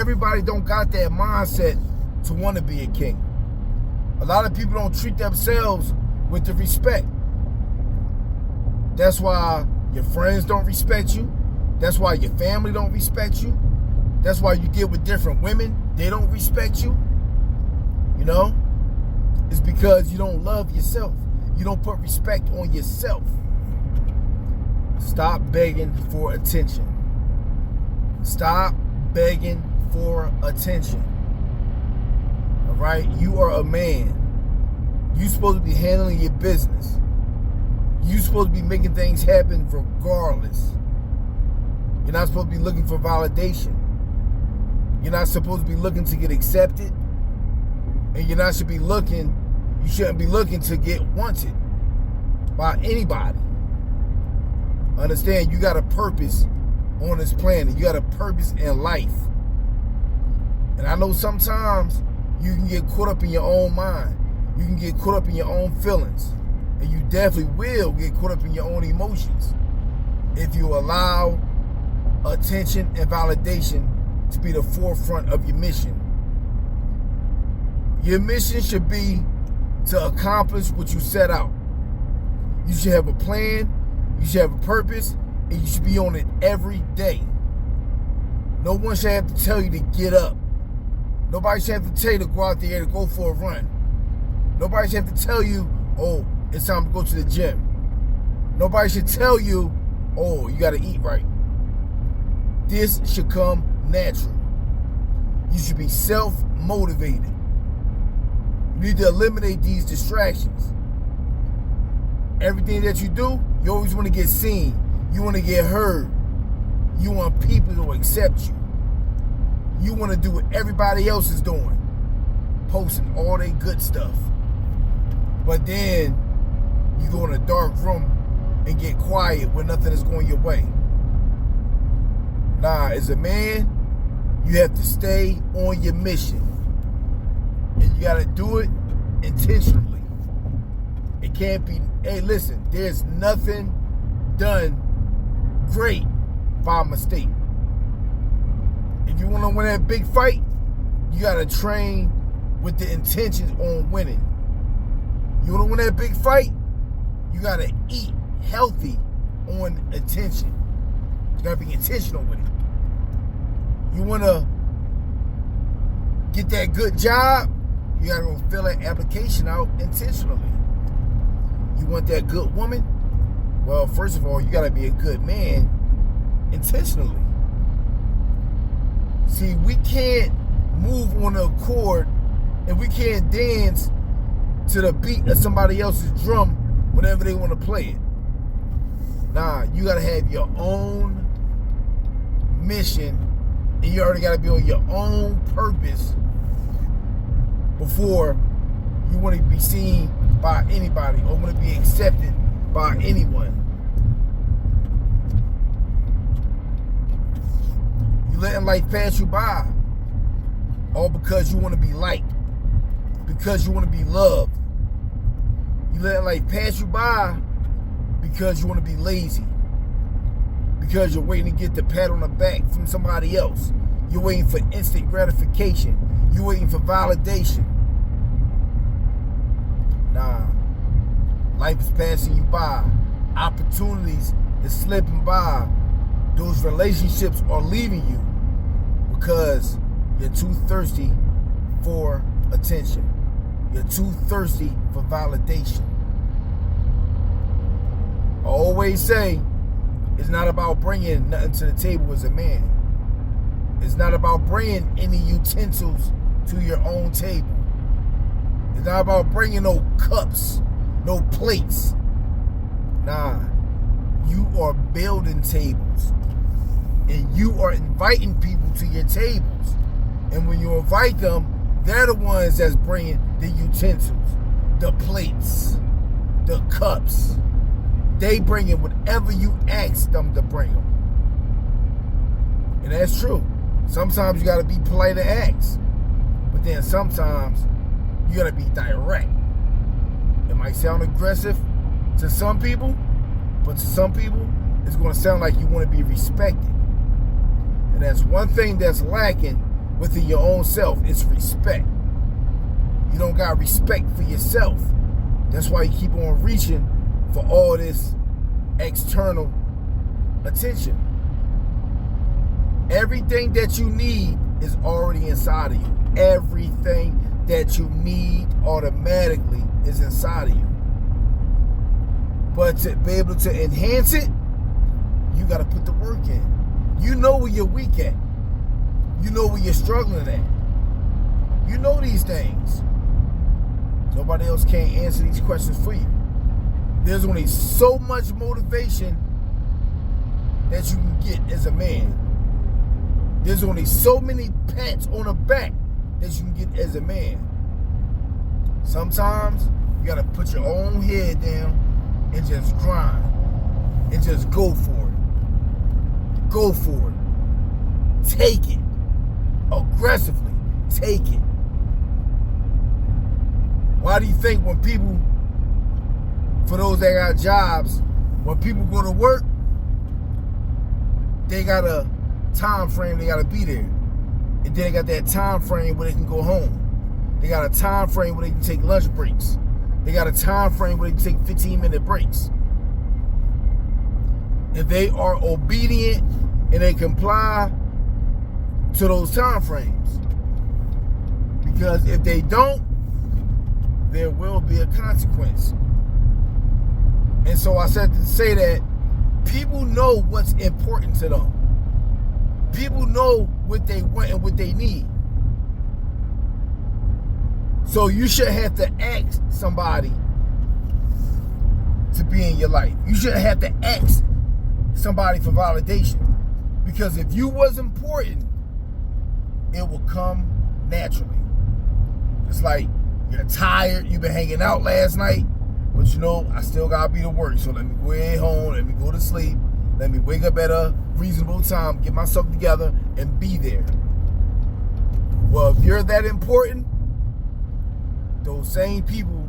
everybody don't got that mindset to want to be a king. A lot of people don't treat themselves with the respect. That's why your friends don't respect you. That's why your family don't respect you. That's why you get with different women. They don't respect you. You know? It's because you don't love yourself. You don't put respect on yourself. Stop begging for attention. Stop begging for attention. All right? You are a man. You're supposed to be handling your business. You're supposed to be making things happen regardless. You're not supposed to be looking for validation. You're not supposed to be looking to get accepted. And you shouldn't be looking to get wanted by anybody. Understand, you got a purpose on this planet. You got a purpose in life. And I know sometimes you can get caught up in your own mind. You can get caught up in your own feelings. And you definitely will get caught up in your own emotions if you allow attention and validation to be the forefront of your mission. Your mission should be to accomplish what you set out. You should have a plan, you should have a purpose, and you should be on it every day. No one should have to tell you to get up. Nobody should have to tell you to go out there and go for a run. Nobody should have to tell you, oh, it's time to go to the gym. Nobody should tell you, oh, you got to eat right. This should come natural. You should be self-motivated. You need to eliminate these distractions. Everything that you do, you always want to get seen. You want to get heard. You want people to accept you. You want to do what everybody else is doing, posting all their good stuff. But then you go in a dark room and get quiet when nothing is going your way. Nah, as a man, you have to stay on your mission. And you got to do it intentionally. It can't be, hey, listen, there's nothing done great by mistake. If you want to win that big fight, you got to train with the intentions on winning. You want to win that big fight, you got to eat healthy on attention. You got to be intentional with it. You want to get that good job, you got to go fill that application out intentionally. You want that good woman? Well, first of all, you got to be a good man intentionally. See, we can't move on a chord and we can't dance to the beat of somebody else's drum whenever they want to play it. Nah, you got to have your own mission and you already got to be on your own purpose before you want to be seen by anybody or want to be accepted by anyone. You letting life pass you by all because you want to be liked, because you want to be loved. You letting life pass you by because you want to be lazy, because you're waiting to get the pat on the back from somebody else. You're waiting for instant gratification. You're waiting for validation. Nah, life is passing you by. Opportunities is slipping by. Those relationships are leaving you because you're too thirsty for attention. You're too thirsty for validation. I always say, it's not about bringing nothing to the table as a man. It's not about bringing any utensils to your own table. It's not about bringing no cups, no plates. Nah, you are building tables. And you are inviting people to your tables. And when you invite them, they're the ones that's bringing the utensils, the plates, the cups. They bring in whatever you ask them to bring them. And that's true. Sometimes you got to be polite and ask. But then sometimes you got to be direct. It might sound aggressive to some people, but to some people, it's going to sound like you want to be respected. And that's one thing that's lacking within your own self. It's respect. You don't got respect for yourself. That's why you keep on reaching for all this external attention. Everything that you need is already inside of you. Everything that you need automatically is inside of you. But to be able to enhance it, you got to put the work in. You know where you're weak at. You know where you're struggling at. You know these things. Nobody else can't answer these questions for you. There's only so much motivation that you can get as a man. There's only so many pats on the back that you can get as a man. Sometimes you gotta put your own head down and just grind and just go for it. Go for it. Take it. Aggressively take it. Why do you think when people, for those that got jobs, when people go to work, they got a time frame they gotta be there. And then they got that time frame where they can go home. They got a time frame where they can take lunch breaks. They got a time frame where they can take 15-minute breaks. If they are obedient and they comply to those time frames. Because if they don't, there will be a consequence. And so I said to say that people know what's important to them. People know what they want and what they need. So you shouldn't have to ask somebody to be in your life. You shouldn't have to ask somebody for validation. Because if you was important, it will come naturally. It's like you're tired, you've been hanging out last night, but you know, I still gotta be to work. So let me go ahead home, let me go to sleep, let me wake up at a reasonable time, get myself together, and be there. Well, if you're that important, those same people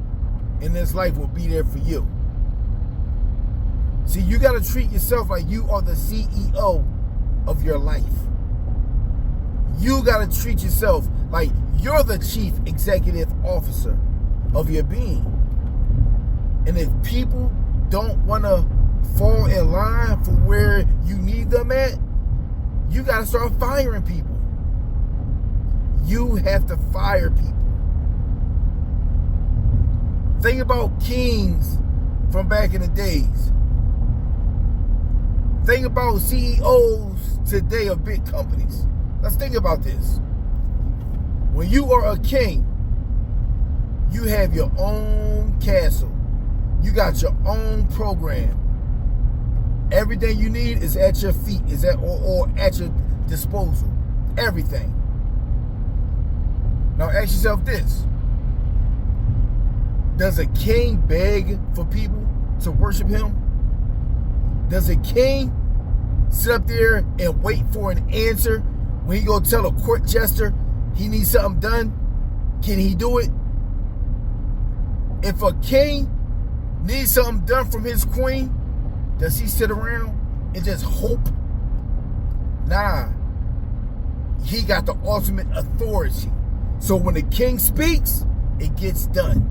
in this life will be there for you. See, you gotta treat yourself like you are the CEO of your life. You gotta treat yourself like you're the chief executive officer of your being. And if people don't wanna fall in line for where you need them at, you gotta start firing people. You have to fire people. Think about kings from back in the days. Think about CEOs today of big companies. Let's think about this. When you are a king, you have your own castle. You got your own program. Everything you need is at your feet, or at your disposal. Everything. Now ask yourself this. Does a king beg for people to worship him? Does a king sit up there and wait for an answer when he go tell a court jester he needs something done? Can he do it? If a king needs something done from his queen, does he sit around and just hope? Nah. He got the ultimate authority. So when the king speaks, it gets done.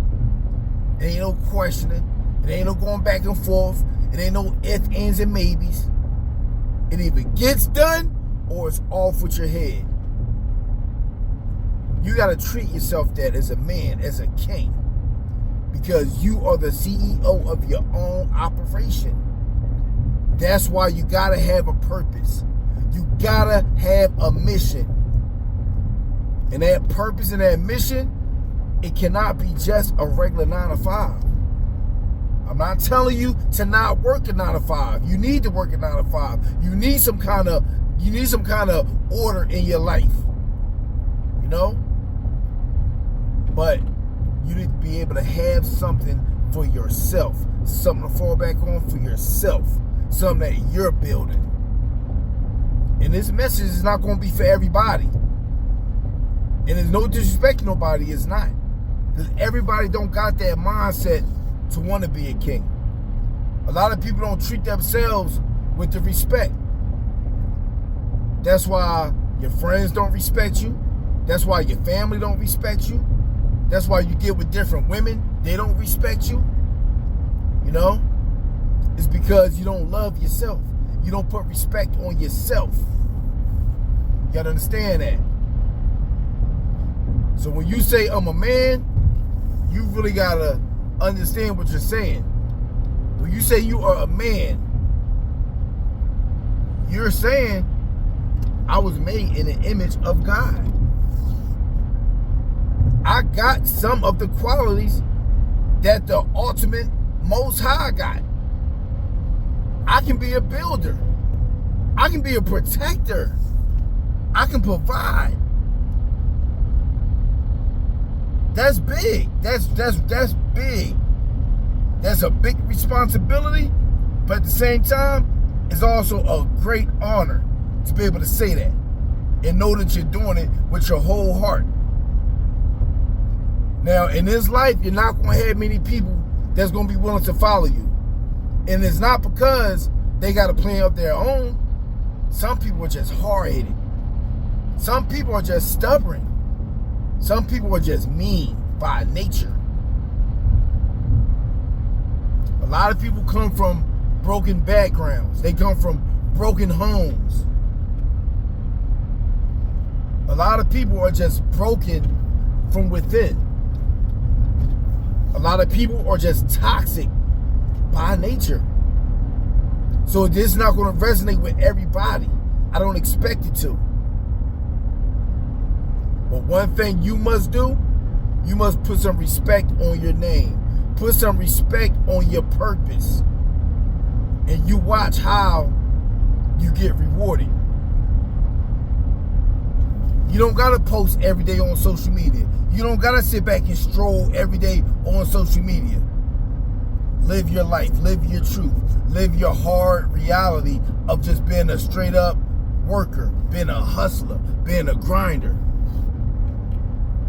It ain't no questioning. It ain't no going back and forth. It ain't no ifs, ands, and maybes. It either gets done or it's off with your head. You got to treat yourself that as a man, as a king. Because you are the CEO of your own operation. That's why you got to have a purpose. You got to have a mission. And that purpose and that mission, it cannot be just a regular 9 to 5. I'm not telling you to not work a 9 to 5. You need to work a 9 to 5. You need some kind of order in your life. You know? But you need to be able to have something for yourself. Something to fall back on for yourself. Something that you're building. And this message is not going to be for everybody. And there's no disrespect to nobody, it's not. Because everybody don't got that mindset to want to be a king. A lot of people don't treat themselves with the respect. That's why your friends don't respect you. That's why your family don't respect you. That's why you get with different women. They don't respect you. You know? It's because you don't love yourself. You don't put respect on yourself. You gotta understand that. So when you say I'm a man, you really gotta understand what you're saying. When you say you are a man, you're saying I was made in the image of God. I got some of the qualities that the ultimate Most High got. I can be a builder. I can be a protector. I can provide. That's big. That's big. That's a big responsibility, but at the same time, it's also a great honor to be able to say that and know that you're doing it with your whole heart. Now, in this life, you're not going to have many people that's going to be willing to follow you. And it's not because they got a plan of their own. Some people are just hard-headed. Some people are just stubborn. Some people are just mean by nature. A lot of people come from broken backgrounds. They come from broken homes. A lot of people are just broken from within. A lot of people are just toxic by nature. So this is not going to resonate with everybody. I don't expect it to. But one thing you must do, you must put some respect on your name. Put some respect on your purpose. And you watch how you get rewarded. You don't got to post every day on social media. You don't got to sit back and stroll every day on social media. Live your life. Live your truth. Live your hard reality of just being a straight up worker, being a hustler, being a grinder.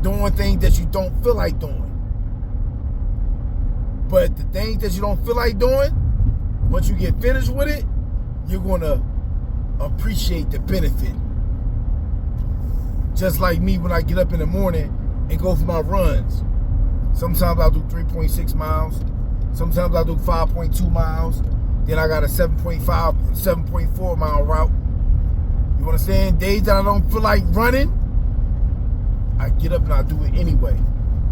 Doing things that you don't feel like doing. But the things that you don't feel like doing, once you get finished with it, you're going to appreciate the benefit. Just like me when I get up in the morning and go for my runs. Sometimes I'll do 3.6 miles. Sometimes I'll do 5.2 miles. Then I got a 7.4 mile route. You understand? Days that I don't feel like running, I get up and I do it anyway.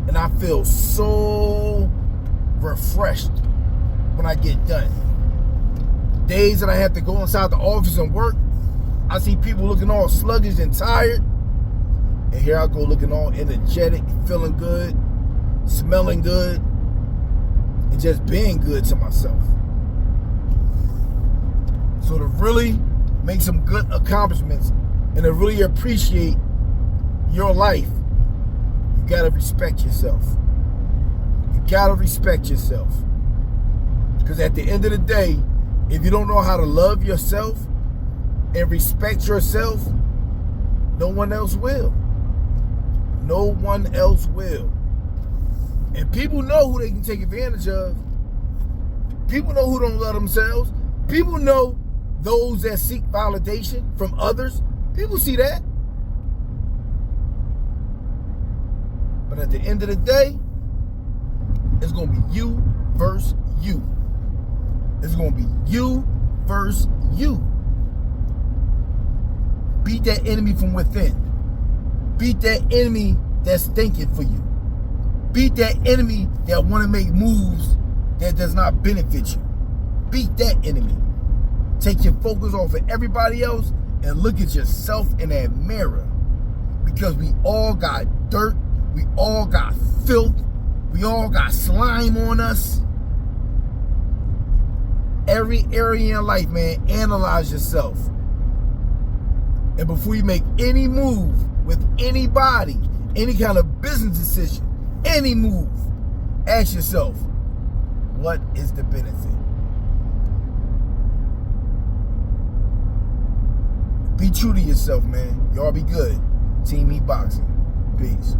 And I feel so refreshed when I get done. Days that I have to go inside the office and work, I see people looking all sluggish and tired. And here I go looking all energetic, feeling good, smelling good, and just being good to myself. So to really make some good accomplishments and to really appreciate your life, you gotta respect yourself. You gotta respect yourself. Because at the end of the day, if you don't know how to love yourself and respect yourself, no one else will. No one else will. And people know who they can take advantage of. People know who don't love themselves. People know those that seek validation from others. People see that. But at the end of the day, it's going to be you versus you. It's going to be you versus you. Beat that enemy from within. Beat that enemy that's thinking for you. Beat that enemy that want to make moves that does not benefit you. Beat that enemy. Take your focus off of everybody else and look at yourself in that mirror. Because we all got dirt. We all got filth. We all got slime on us. Every area in your life, man, analyze yourself. And before you make any move with anybody, any kind of business decision, any move, ask yourself, what is the benefit? Be true to yourself, man. Y'all be good. Team Heat Boxing. Peace.